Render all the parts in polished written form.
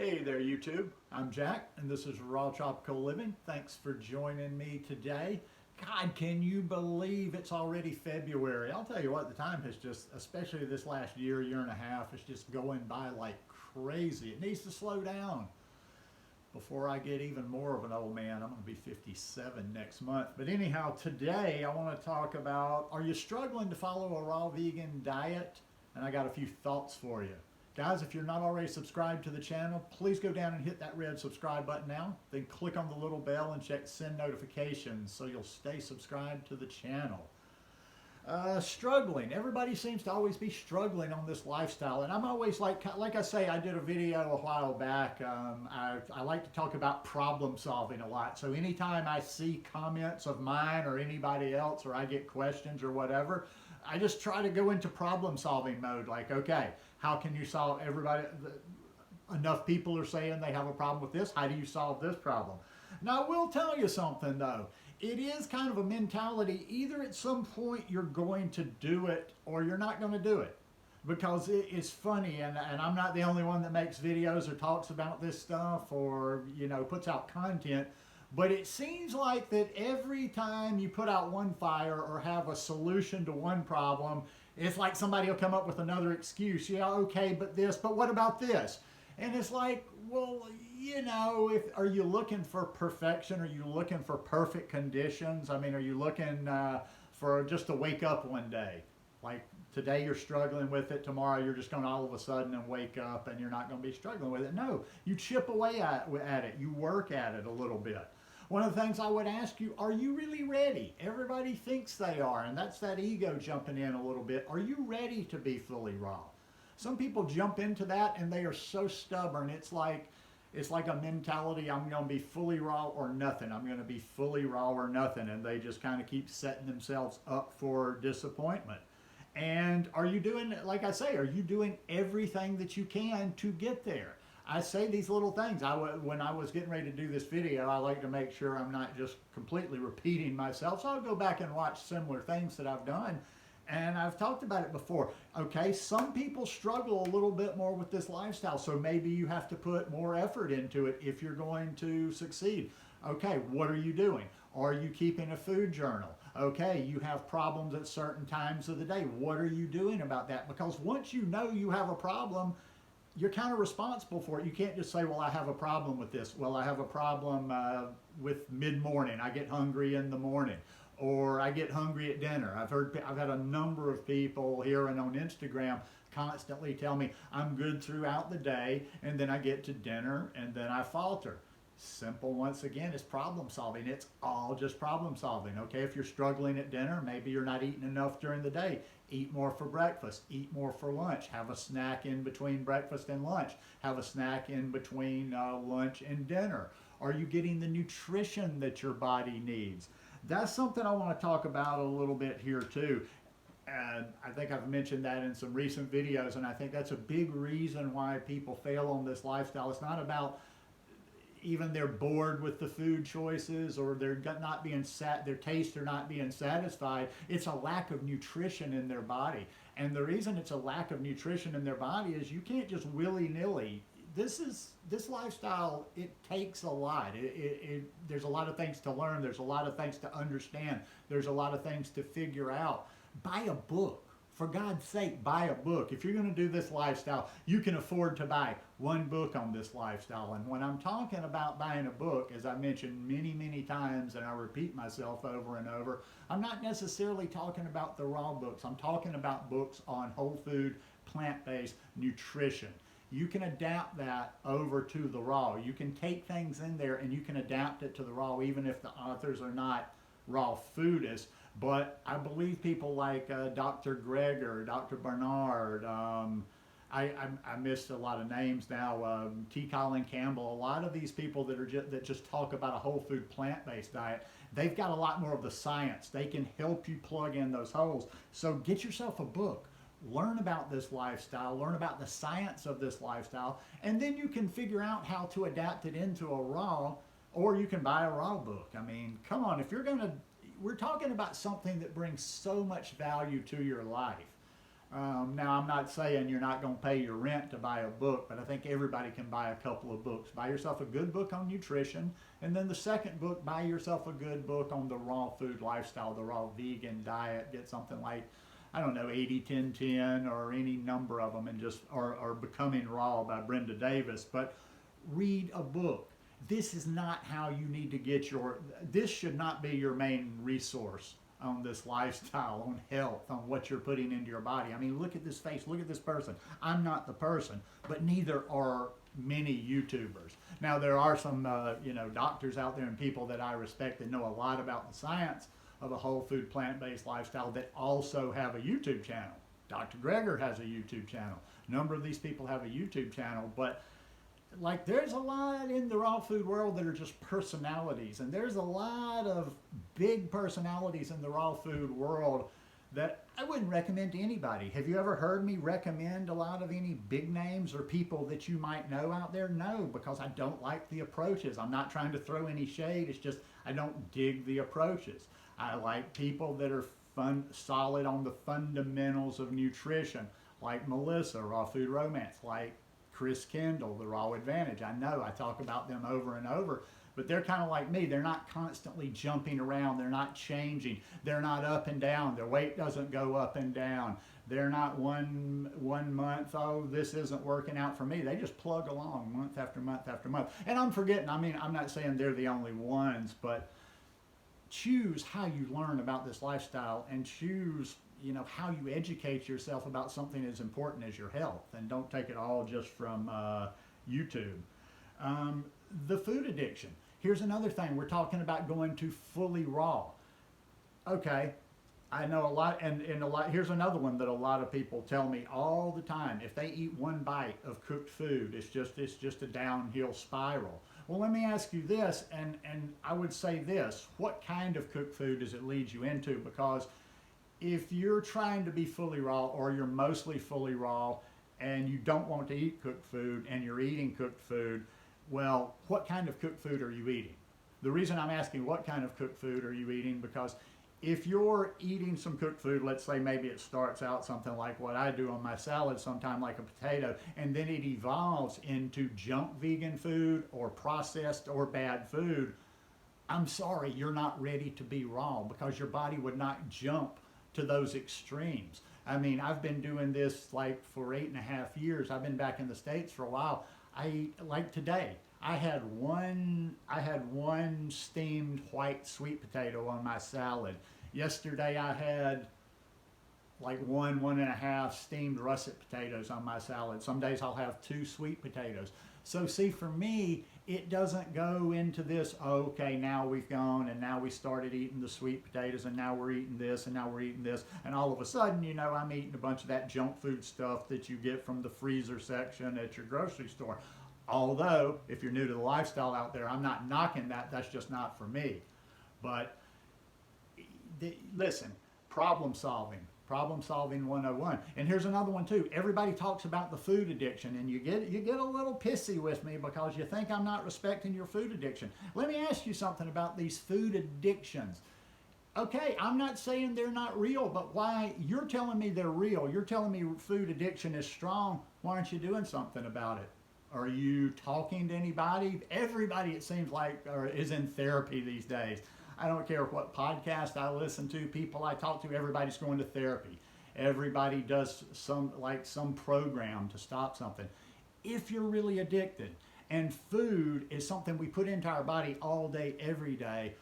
Hey there, YouTube. I'm Jack, and this is Raw Tropical Living. Thanks for joining me today. God, can you believe it's already February? I'll tell you what, the time has just, especially this last year, year and a half, it's just going by like crazy. It needs to slow down. Before I get even more of an old man, I'm going to be 57 next month. But anyhow, today I want to talk about, are you struggling to follow a raw vegan diet? And I got a few thoughts for you. Guys, if you're not already subscribed to the channel, please go down and hit that red subscribe button now. Then click on the little bell and check send notifications so you'll stay subscribed to the channel. Struggling. Everybody seems to always be struggling on this lifestyle. And I'm always like I say, I did a video a while back. I like to talk about problem solving a lot. So anytime I see comments of mine or anybody else, or I get questions or whatever, I just try to go into problem solving mode. Like, okay, how can you solve enough people are saying they have a problem with this. How do you solve this problem? Now, I will tell you something though. It is kind of a mentality. Either at some point you're going to do it or you're not going to do it. Because it's funny, and I'm not the only one that makes videos or talks about this stuff or, you know, puts out content. But it seems like that every time you put out one fire or have a solution to one problem, it's like somebody will come up with another excuse. Yeah, okay, but what about this? And it's like, well, you know, are you looking for perfection? Are you looking for perfect conditions? I mean, are you looking for just to wake up one day? Like today you're struggling with it, tomorrow you're just going to all of a sudden and wake up and you're not going to be struggling with it. No, you chip away at it. You work at it a little bit. One of the things I would ask you, are you really ready? Everybody thinks they are, and that's that ego jumping in a little bit. Are you ready to be fully raw? Some people jump into that and they are so stubborn. It's like a mentality, I'm going to be fully raw or nothing. I'm going to be fully raw or nothing. And they just kind of keep setting themselves up for disappointment. And are you doing, like I say, are you doing everything that you can to get there? I say these little things. When I was getting ready to do this video, I like to make sure I'm not just completely repeating myself. So I'll go back and watch similar things that I've done. And I've talked about it before. Okay, some people struggle a little bit more with this lifestyle. So maybe you have to put more effort into it if you're going to succeed. Okay, what are you doing? Are you keeping a food journal? Okay, you have problems at certain times of the day. What are you doing about that? Because once you know you have a problem, you're kind of responsible for it. You can't just say, well, I have a problem with this. Well, I have a problem with mid-morning. I get hungry in the morning, or I get hungry at dinner. I've had a number of people here and on Instagram constantly tell me I'm good throughout the day, and then I get to dinner and then I falter. Simple, once again, is problem solving. It's all just problem solving. Okay, if you're struggling at dinner, maybe you're not eating enough during the day. Eat more for breakfast, eat more for lunch, have a snack in between breakfast and lunch, have a snack in between lunch and dinner. Are you getting the nutrition that your body needs? That's something I want to talk about a little bit here too. And I think I've mentioned that in some recent videos, and I think that's a big reason why people fail on this lifestyle. It's not about even they're bored with the food choices, or they're not being their tastes are not being satisfied. It's a lack of nutrition in their body. And the reason it's a lack of nutrition in their body is you can't just willy-nilly. This lifestyle, it takes a lot. There's a lot of things to learn. There's a lot of things to understand. There's a lot of things to figure out. Buy a book. For God's sake, buy a book. If you're going to do this lifestyle, you can afford to buy one book on this lifestyle. And when I'm talking about buying a book, as I mentioned many, many times, and I repeat myself over and over, I'm not necessarily talking about the raw books. I'm talking about books on whole food, plant-based nutrition. You can adapt that over to the raw. You can take things in there and you can adapt it to the raw, even if the authors are not raw foodists. But I believe people like Dr. Greger, Dr. Bernard, I missed a lot of names now, T. Colin Campbell, a lot of these people that just talk about a whole food plant-based diet, they've got a lot more of the science. They can help you plug in those holes. So get yourself a book. Learn about this lifestyle, learn about the science of this lifestyle, and then you can figure out how to adapt it into a raw, or you can buy a raw book. I mean, come on, if you're going to, we're talking about something that brings so much value to your life. Now, I'm not saying you're not going to pay your rent to buy a book, but I think everybody can buy a couple of books. Buy yourself a good book on nutrition, and then the second book, buy yourself a good book on the raw food lifestyle, the raw vegan diet. Get something like, I don't know, 80-10-10 or any number of them, and just, or Becoming Raw by Brenda Davis. But read a book. This is not how you need to get this should not be your main resource on this lifestyle, on health, on what you're putting into your body. I mean, look at this face, look at this person. I'm not the person, but neither are many YouTubers. Now, there are some, doctors out there and people that I respect that know a lot about the science of a whole food, plant-based lifestyle that also have a YouTube channel. Dr. Greger has a YouTube channel. A number of these people have a YouTube channel, but like there's a lot in the raw food world that are just personalities, and there's a lot of big personalities in the raw food world that I wouldn't recommend to anybody. Have you ever heard me recommend a lot of any big names or people that you might know out there? No, because I don't like the approaches. I'm not trying to throw any shade. It's just I don't dig the approaches. I like people that are solid on the fundamentals of nutrition, like Melissa, Raw Food Romance, like Chris Kendall, The Raw Advantage. I know I talk about them over and over, but they're kind of like me. They're not constantly jumping around. They're not changing. They're not up and down. Their weight doesn't go up and down. They're not one month, oh, this isn't working out for me. They just plug along month after month after month. And I'm forgetting, I mean, I'm not saying they're the only ones, but choose how you learn about this lifestyle, and choose how you educate yourself about something as important as your health, and don't take it all just from YouTube. The food addiction. Here's another thing. We're talking about going to fully raw. Okay, I know a lot, and here's another one that a lot of people tell me all the time. If they eat one bite of cooked food, it's just a downhill spiral. Well, let me ask you this, and I would say this: what kind of cooked food does it lead you into? Because if you're trying to be fully raw, or you're mostly fully raw, and you don't want to eat cooked food, and you're eating cooked food, well, what kind of cooked food are you eating? The reason I'm asking what kind of cooked food are you eating, because if you're eating some cooked food, let's say maybe it starts out something like what I do on my salad, sometime like a potato, and then it evolves into junk vegan food or processed or bad food, I'm sorry, you're not ready to be raw, because your body would not jump to those extremes. I mean, I've been doing this like for 8.5 years. I've been back in the States for a while. Like today, I had one steamed white sweet potato on my salad. Yesterday I had like 1.5 steamed russet potatoes on my salad. Some days I'll have 2 sweet potatoes. So see, for me, it doesn't go into this, okay, now we've gone and now we started eating the sweet potatoes and now we're eating this and now we're eating this. And all of a sudden, I'm eating a bunch of that junk food stuff that you get from the freezer section at your grocery store. Although, if you're new to the lifestyle out there, I'm not knocking that. That's just not for me. But listen, problem solving 101. And here's another one too. Everybody talks about the food addiction, and you get a little pissy with me because you think I'm not respecting your food addiction. Let me ask you something about these food addictions. Okay, I'm not saying they're not real, but why? You're telling me they're real. You're telling me food addiction is strong. Why aren't you doing something about it? Are you talking to anybody? Everybody, it seems like, is in therapy these days. I don't care what podcast I listen to, people I talk to, everybody's going to therapy. Everybody does some program to stop something. If you're really addicted, and food is something we put into our body all day, every day,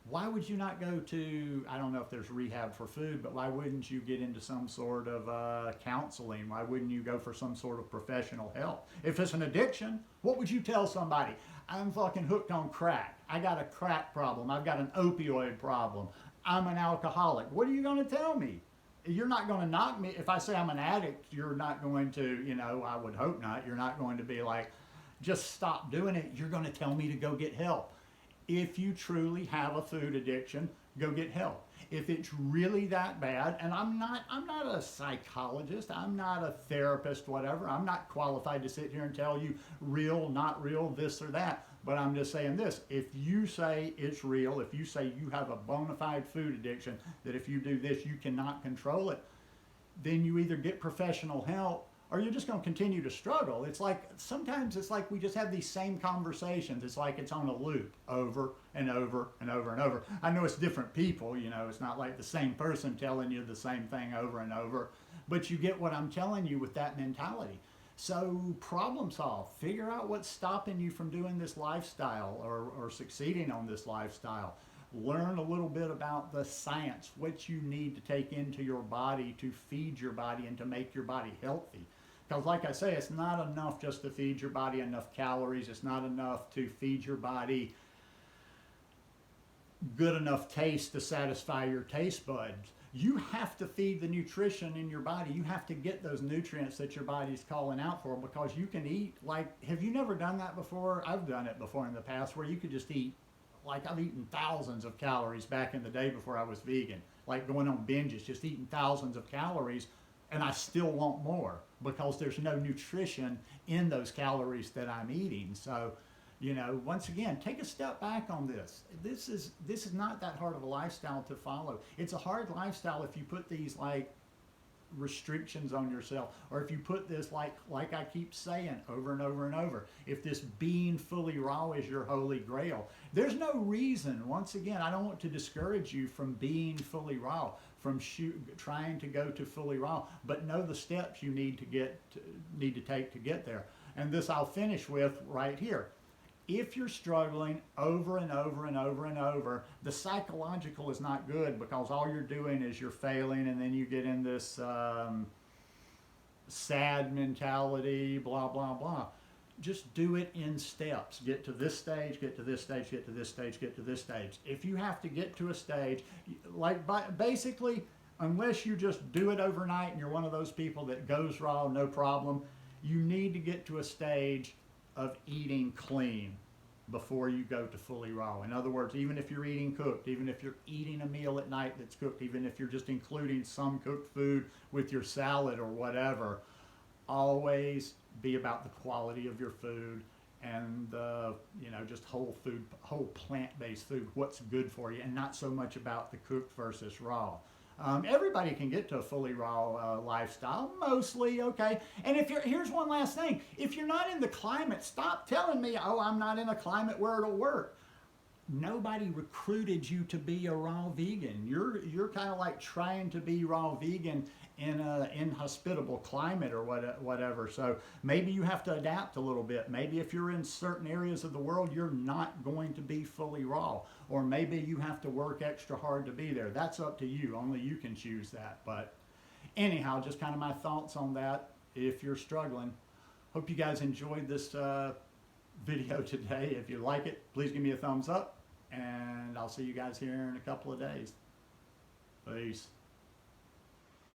why would you not go to, I don't know if there's rehab for food, but why wouldn't you get into some sort of counseling? Why wouldn't you go for some sort of professional help? If it's an addiction, what would you tell somebody? I'm fucking hooked on crack. I got a crack problem. I've got an opioid problem. I'm an alcoholic. What are you going to tell me? You're not going to knock me. If I say I'm an addict, you're not going to, I would hope not. You're not going to be like, just stop doing it. You're going to tell me to go get help. If you truly have a food addiction, go get help. If it's really that bad, and I'm not a psychologist, I'm not a therapist, whatever. I'm not qualified to sit here and tell you real, not real, this or that. But I'm just saying this: if you say it's real, if you say you have a bona fide food addiction, that if you do this, you cannot control it, then you either get professional help or you're just going to continue to struggle. It's like sometimes it's like we just have these same conversations. It's like it's on a loop over and over and over and over. I know it's different people, you know, it's not like the same person telling you the same thing over and over, but you get what I'm telling you with that mentality. So problem solve, figure out what's stopping you from doing this lifestyle or succeeding on this lifestyle. Learn a little bit about the science, what you need to take into your body to feed your body and to make your body healthy. Because like I say, it's not enough just to feed your body enough calories. It's not enough to feed your body good enough taste to satisfy your taste buds. You have to feed the nutrition in your body. You have to get those nutrients that your body's calling out for, because you can eat like, have you never done that before? I've done it before in the past, where you could just eat, like I've eaten thousands of calories back in the day before I was vegan, like going on binges, just eating thousands of calories, and I still want more because there's no nutrition in those calories that I'm eating. So, you know, once again, take a step back on this. This is not that hard of a lifestyle to follow. It's a hard lifestyle if you put these like restrictions on yourself, or if you put this like I keep saying over and over and over, if this being fully raw is your holy grail. There's no reason, once again, I don't want to discourage you from being fully raw, from trying to go to fully raw, but know the steps you need to take to get there. And this I'll finish with right here. If you're struggling over and over and over and over, the psychological is not good, because all you're doing is you're failing, and then you get in this sad mentality, blah, blah, blah. Just do it in steps. Get to this stage, get to this stage, get to this stage, get to this stage. If you have to get to a stage, like basically, unless you just do it overnight and you're one of those people that goes raw, no problem, you need to get to a stage of eating clean before you go to fully raw. In other words, even if you're eating cooked, even if you're eating a meal at night that's cooked, even if you're just including some cooked food with your salad or whatever, always be about the quality of your food and just whole food, whole plant-based food, what's good for you, and not so much about the cooked versus raw. Everybody can get to a fully raw lifestyle, mostly, okay? And here's one last thing. If you're not in the climate, stop telling me, oh, I'm not in a climate where it'll work. Nobody recruited you to be a raw vegan. You're kind of like trying to be raw vegan in an inhospitable climate or whatever. So maybe you have to adapt a little bit. Maybe if you're in certain areas of the world, you're not going to be fully raw. Or maybe you have to work extra hard to be there. That's up to you. Only you can choose that. But anyhow, just kind of my thoughts on that if you're struggling. Hope you guys enjoyed this video today. If you like it, please give me a thumbs up. And I'll see you guys here in a couple of days. Peace.